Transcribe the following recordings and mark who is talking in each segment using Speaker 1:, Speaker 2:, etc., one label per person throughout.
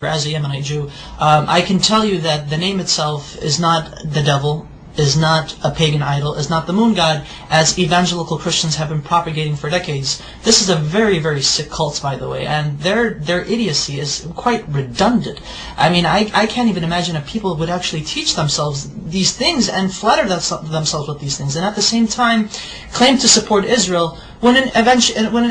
Speaker 1: as a Yemenite Jew, I can tell you that the name itself is not the devil, is not a pagan idol, is not the moon god, as evangelical Christians have been propagating for decades. This is a very, very sick cult, by the way, and their idiocy is quite redundant. I mean, I can't even imagine if people would actually teach themselves these things and flatter themselves with these things, and at the same time claim to support Israel, when in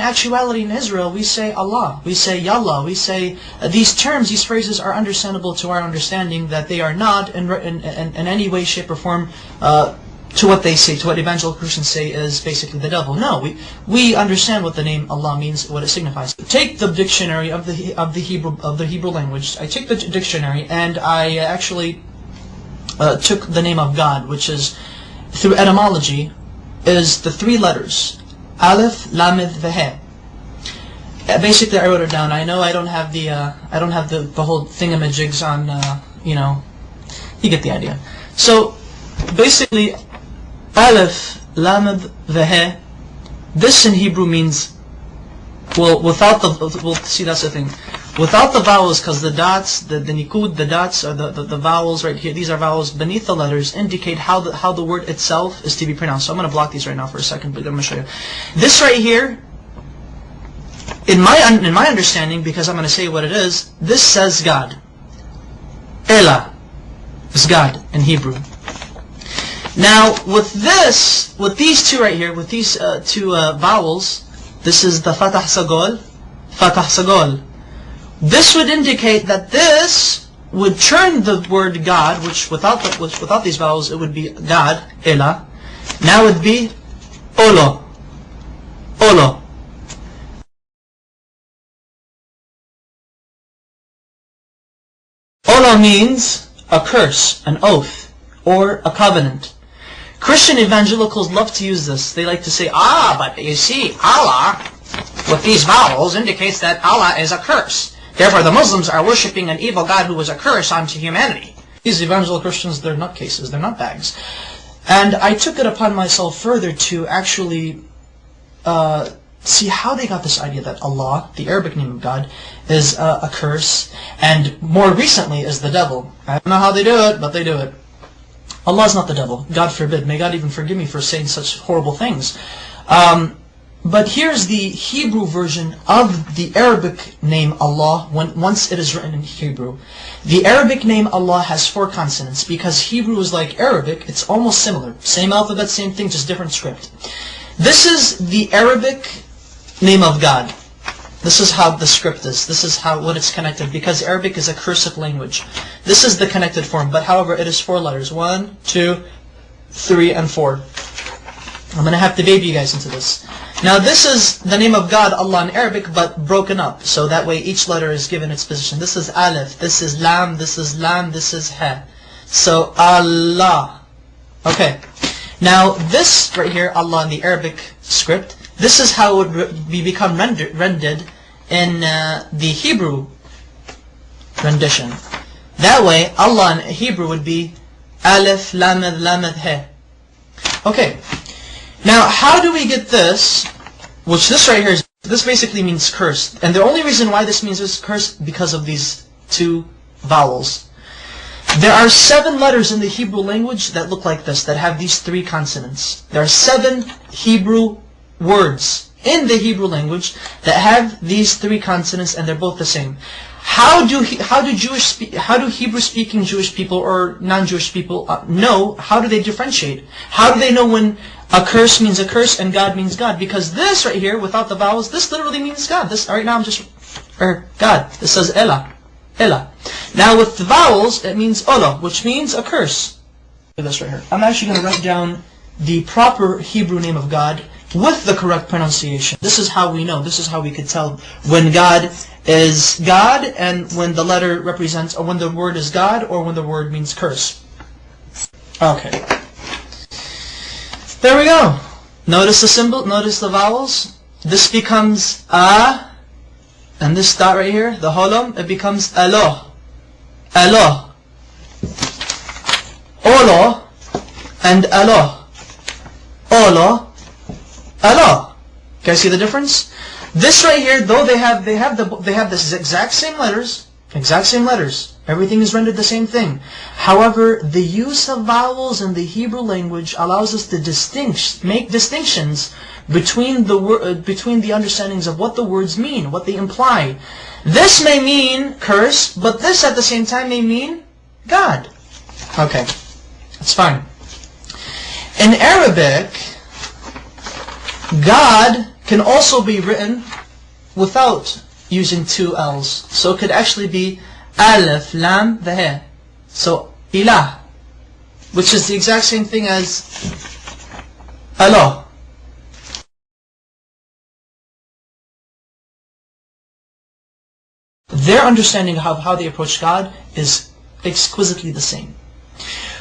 Speaker 1: actuality in Israel we say Allah, we say Yallah, we say these terms, these phrases are understandable to our understanding, that they are not in any way, shape, or form to what they say, to what evangelical Christians say is basically the devil. No, we understand what the name Allah means, what it signifies. Take the dictionary of the Hebrew language. I take the dictionary and I actually took the name of God, which is, through etymology, is the three letters Aleph, Lamed, Veh. Basically, I wrote it down. I know I don't have the whole thingamajigs on, you get the idea. So basically, Aleph, Lamed, Veh. This in Hebrew means, well, see, that's the thing. Without the vowels, because the dots, the nikud, the dots, or the vowels right here, these are vowels beneath the letters, indicate how the word itself is to be pronounced. So I'm going to block these right now for a second, but I'm going to show you. This right here, in my understanding, because I'm going to say what it is, this says God. Elah is God in Hebrew. Now, with these two right here, with these two vowels, this is the Fatah Sagol, Fatah Sagol. This would indicate that this would turn the word God, which without these vowels it would be God, Elah. Now it would be Olo, Olo. Olo means a curse, an oath, or a covenant. Christian evangelicals love to use this. They like to say, but you see, Allah, with these vowels, indicates that Allah is a curse. Therefore, the Muslims are worshipping an evil God who was a curse onto humanity. These evangelical Christians, they're nutcases, they're nutbags. And I took it upon myself further to actually see how they got this idea that Allah, the Arabic name of God, is a curse, and more recently is the devil. I don't know how they do it, but they do it. Allah is not the devil. God forbid. May God even forgive me for saying such horrible things. But here's the Hebrew version of the Arabic name Allah once it is written in Hebrew. The Arabic name Allah has 4 consonants because Hebrew is like Arabic. It's almost similar. Same alphabet, same thing, just different script. This is the Arabic name of God. This is how the script is. This is what it's connected, because Arabic is a cursive language. This is the connected form, but however it is 4 letters. 1, 2, 3, and 4. I'm going to have to baby you guys into this. Now this is the name of God, Allah, in Arabic, but broken up. So that way each letter is given its position. This is Aleph, this is Lam, this is Lam, this is Ha. So Allah. Okay. Now this right here, Allah in the Arabic script, this is how it would become rendered in the Hebrew rendition. That way, Allah in Hebrew would be Aleph, Lamed, Lamed, He. Okay. Now, how do we get this? Which this right here, this basically means cursed. And the only reason why this means is cursed because of these 2 vowels. There are 7 letters in the Hebrew language that look like this, that have these 3 consonants. There are 7 Hebrew words in the Hebrew language that have these 3 consonants, and they're both the same. How do Hebrew-speaking Jewish people or non-Jewish people know? How do they differentiate? How do they know when a curse means a curse and God means God? Because this right here, without the vowels, this literally means God. This right now I'm just God. This says Elah, Elah. Now with the vowels, it means Ola, which means a curse. Look at this right here. I'm actually going to write down the proper Hebrew name of God with the correct pronunciation. This is how we know. This is how we could tell when God is God, and when the letter represents, or when the word is God, or when the word means curse. Okay. There we go. Notice the symbol, notice the vowels. This becomes A, and this dot right here, the holom, it becomes Alo. Alo. Olo, and Alo. Olo, Alo. Can you see the difference? This right here, though they have the exact same letters, Exact same letters. Everything is rendered the same thing. However, the use of vowels in the Hebrew language allows us to make distinctions between the understandings of what the words mean, what they imply. This may mean curse, but this at the same time may mean God. Okay, that's fine. In Arabic, God can also be written without using two L's. So it could actually be Alif, Lam, the He. So, Ilah, which is the exact same thing as Allah. Their understanding of how they approach God is exquisitely the same.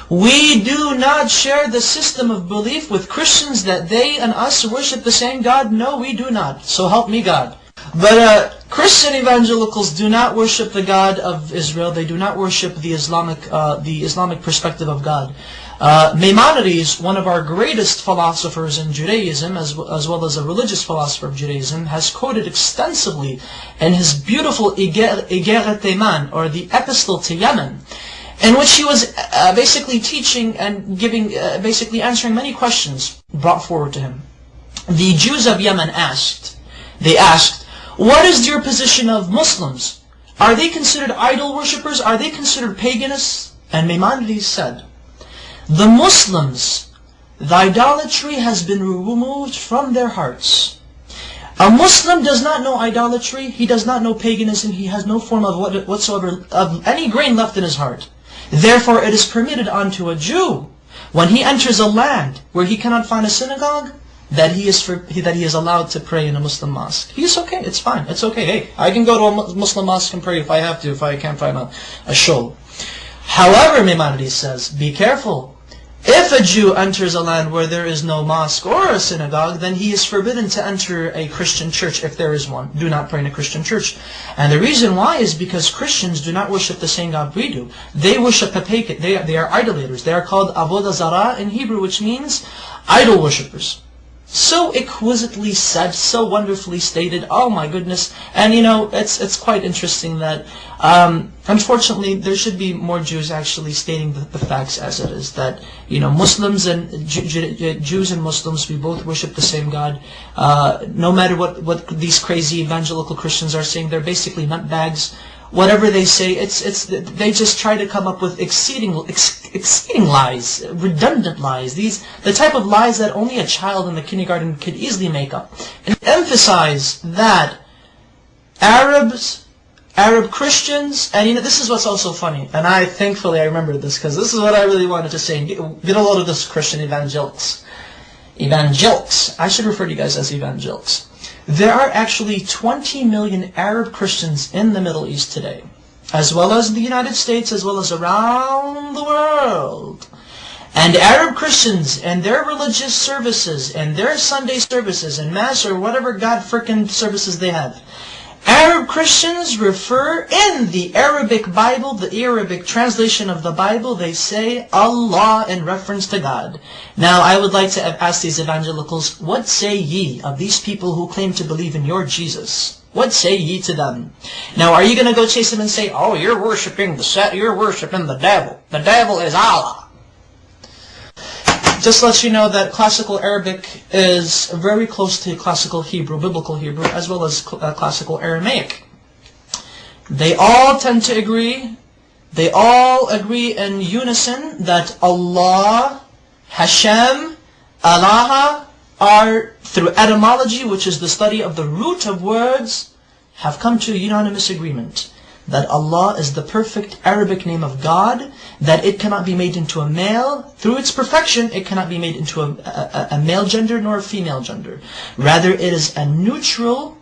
Speaker 1: We do not share the system of belief with Christians that they and us worship the same God. No, we do not. So help me God. But Christian evangelicals do not worship the God of Israel. They do not worship the Islamic perspective of God. Maimonides, one of our greatest philosophers in Judaism, as well as a religious philosopher of Judaism, has quoted extensively in his beautiful Igeret Teman, or the Epistle to Yemen, in which he was basically teaching and basically answering many questions brought forward to him. The Jews of Yemen asked, what is your position of Muslims? Are they considered idol worshippers? Are they considered paganists? And Maimonides said, the Muslims, the idolatry has been removed from their hearts. A Muslim does not know idolatry, he does not know paganism, he has no form of whatsoever of any grain left in his heart. Therefore it is permitted unto a Jew, when he enters a land where he cannot find a synagogue, that he is allowed to pray in a Muslim mosque. He's okay, it's fine, it's okay. Hey, I can go to a Muslim mosque and pray if I have to, if I can't find a shul. However, Maimonides says, be careful. If a Jew enters a land where there is no mosque or a synagogue, then he is forbidden to enter a Christian church if there is one. Do not pray in a Christian church. And the reason why is because Christians do not worship the same God we do. They worship a pagan. They are idolaters. They are called Avodah Zarah in Hebrew, which means idol worshippers. So exquisitely said, so wonderfully stated. Oh my goodness! And you know, it's quite interesting that unfortunately there should be more Jews actually stating the facts as it is. That you know, Muslims and Jews and Muslims, we both worship the same God. No matter what these crazy evangelical Christians are saying, they're basically nutbags. Whatever they say, they just try to come up with exceeding lies, redundant lies. The type of lies that only a child in the kindergarten could easily make up, and emphasize that Arab Christians, and you know, this is what's also funny, and thankfully I remembered this because this is what I really wanted to say. And get a load of this, Christian evangelics. I should refer to you guys as evangelics. There are actually 20 million Arab Christians in the Middle East today, as well as the United States, as well as around the world. And Arab Christians and their religious services and their Sunday services and Mass or whatever God frickin' services they have, Arab Christians refer in the Arabic Bible, the Arabic translation of the Bible, they say Allah in reference to God. Now I would like to ask these evangelicals, what say ye of these people who claim to believe in your Jesus? What say ye to them? Now are you going to go chase them and say, oh, you're worshiping the devil. The devil is Allah. Just to let you know that classical Arabic is very close to classical Hebrew, biblical Hebrew, as well as classical Aramaic. They all tend to agree, they all agree in unison that Allah, Hashem, Allah are, through etymology, which is the study of the root of words, have come to unanimous agreement that Allah is the perfect Arabic name of God, that it cannot be made into a male. Through its perfection, it cannot be made into a male gender nor a female gender. Rather, it is a neutral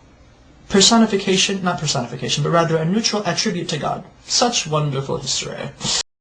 Speaker 1: personification, not personification, but rather a neutral attribute to God. Such wonderful history.